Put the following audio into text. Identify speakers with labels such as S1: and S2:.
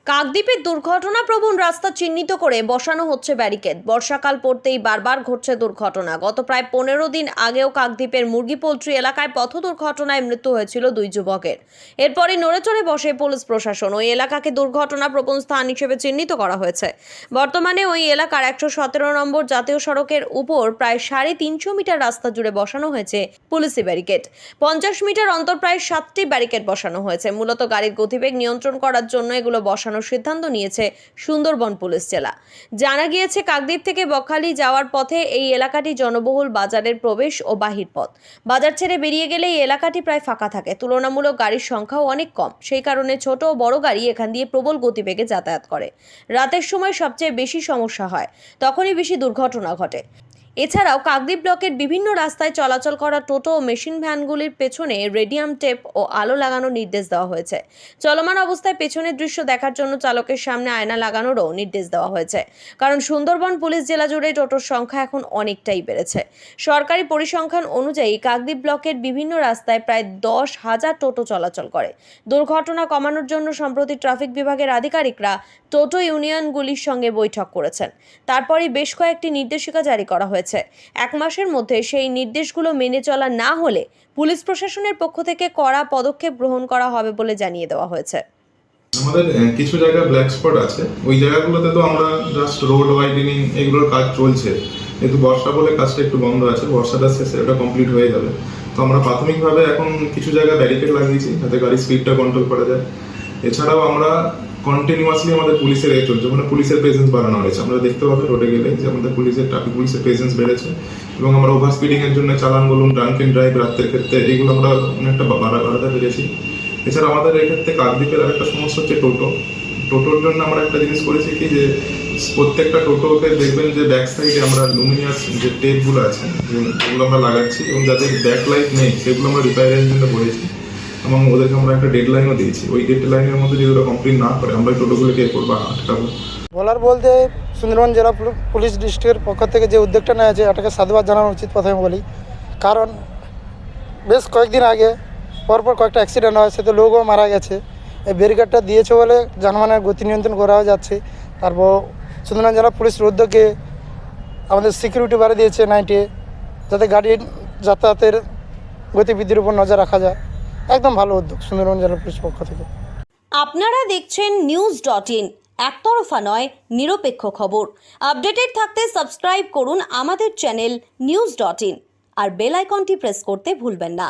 S1: কাকদ্বীপের দুর্ঘটনাপ্রবণ রাস্তা চিহ্নিত করে বসানো হচ্ছে ব্যারিকেড। বর্ষাকাল পড়তেই বারবার ঘটছে দুর্ঘটনা। গত প্রায় 15 দিন আগেও কাকদ্বীপের মুরগি পোল্ট্রি এলাকায় পথ দুর্ঘটনায় মৃত্যু হয়েছিল 2 যুবকের। এরপরই নড়েচড়ে বসে পুলিশ প্রশাসন। ওই এলাকাকে দুর্ঘটনাপ্রবণ স্থান হিসেবে চিহ্নিত করা হয়েছে। বর্তমানে ওই এলাকার 117 নম্বর জাতীয় সড়কের উপর প্রায় 350 মিটার রাস্তা জুড়ে বসানো হয়েছে পুলিশি ব্যারিকেড। 50 মিটার অন্তর প্রায় 7টি ব্যারিকেড বসানো হয়েছে। মূলত গাড়ির গতিবেগ নিয়ন্ত্রণ করার জন্য এগুলো বসানোর সিদ্ধান্ত নিয়েছে সুন্দরবন পুলিশ জেলা। জানা গিয়েছে, কাকদ্বীপ থেকে বকখালি যাওয়ার পথে এই এলাকাটি জনবহুল বাজারের প্রবেশ ও বাহির পথ। বাজার ছেড়ে বেরিয়ে গেলে এই এলাকাটি প্রায় ফাঁকা থাকে। তুলনামূলক গাড়ির সংখ্যাও অনেক কম। সেই কারণে ছোট ও বড় গাড়ি এখান দিয়ে প্রবল গতিবেগে যাতায়াত করে। রাতের সময় সবচেয়ে বেশি সমস্যা হয়, তখনই বেশি দুর্ঘটনা ঘটে। এছাড়াও কাকদ্বীপ ব্লকের বিভিন্ন রাস্তায় চলাচল করা টোটো ও মেশিন ভ্যানগুলির পেছনে রেডিয়াম টেপ ও আলো লাগানোর নির্দেশ দেওয়া হয়েছে। চলমান অবস্থায় পেছনের দৃশ্য দেখার জন্য চালকের সামনে আয়না লাগানোরও নির্দেশ দেওয়া হয়েছে। কারণ সুন্দরবন পুলিশ জেলা জুড়ে টোটোর সংখ্যা এখন অনেকটাই বেড়েছে। সরকারি পরিসংখ্যান অনুযায়ী কাকদ্বীপ ব্লকের বিভিন্ন রাস্তায় প্রায় 10,000 টোটো চলাচল করে। দুর্ঘটনা কমানোর জন্য সম্প্রতি ট্রাফিক বিভাগের আধিকারিকরা টোটো ইউনিয়নগুলির সঙ্গে বৈঠক করেছেন। তারপরই বেশ কয়েকটি নির্দেশিকা জারি করা হয়েছে। 1 মাসের মধ্যে সেই নির্দেশগুলো মেনে চলা না হলে পুলিশ প্রশাসনের পক্ষ থেকে কড়া পদক্ষেপ গ্রহণ করা হবে বলে জানিয়ে দেওয়া হয়েছে।
S2: আমাদের কিছু জায়গায় ব্ল্যাক স্পট আছে, ওই জায়গাগুলোতে তো আমরা জাস্ট রোড ওয়াইডেনিং এগুলোর কাজ চলছে, কিন্তু বর্ষা বলে কাজটা একটু বন্ধ আছে। বর্ষাটা শেষে এটা কমপ্লিট হয়ে যাবে। তো আমরা প্রাথমিকভাবে এখন কিছু জায়গায় ব্যারিকেড লাগিয়েছি যাতে গাড়ির স্পিডটা কন্ট্রোল করা যায়। এছাড়াও আমরা কন্টিনিউয়াসলি আমাদের পুলিশের চলছে, মানে পুলিশের প্রেজেন্স বাড়ানো হয়েছে। আমরা দেখতে পাবে রোডে গেলে যে আমাদের ট্রাফিক পুলিশের প্রেজেন্স বেড়েছে, এবং আমরা ওভার স্পিডিং এর জন্য চালান বলুন, ড্রাঙ্ক এন্ড ড্রাইভ রাতের ক্ষেত্রে এগুলো আমরা অনেকটা বাড়াতে পেরেছি। এছাড়া আমাদের এক্ষেত্রে কাকদ্বীপের আরেকটা সমস্যা হচ্ছে টোটোর জন্য আমরা একটা জিনিস করেছি কি, যে প্রত্যেকটা টোটোকে দেখবেন যে ব্যাক সাইডে আমরা লুমিনিয়াস যে টেপগুলো আছে যেগুলো আমরা লাগাচ্ছি, এবং যাদের ব্যাক লাইট নেই সেগুলো আমরা রিপেয়ারের জন্য করেছি, এবং ওদেরকে আমরা একটা ডেডলাইনও দিয়েছি। ওই ডেডলাইনের মধ্যে যদি ওরা কমপ্লিট না করে আমরা টোটোগুলোকে আটকাবো।
S3: বলার বলতে সুন্দরবন জেলা পুলিশ ডিস্ট্রিক্টের পক্ষ থেকে যে উদ্যোগটা নেওয়া হয়েছে এটাকে সাধুবাদ জানানো উচিত প্রথমে বলি। কারণ বেশ কয়েকদিন আগে পরপর কয়েকটা অ্যাক্সিডেন্ট হয়, সেতে লোকও মারা গেছে। এই ব্যারিকেডটা দিয়েছে বলে যানবাহনের গতি নিয়ন্ত্রণ করা যাচ্ছে। তারপর সুন্দরবন জেলা পুলিশের উদ্যোগে আমাদের সিকিউরিটি বাড়িয়ে দিয়েছে নাইটে, যাতে গাড়ির যাতায়াতের গতিবিধির উপর নজর রাখা যায়। একদম ভালো উদ্যোগ সুন্দরবন জেলা পুলিশের পক্ষ থেকে।
S1: আপনারা দেখছেন news.in, একতরফা নয়, নিরপেক্ষ খবর। আপডেটেড থাকতে সাবস্ক্রাইব করুন আমাদের চ্যানেল news.in আর বেল আইকনটি প্রেস করতে ভুলবেন না।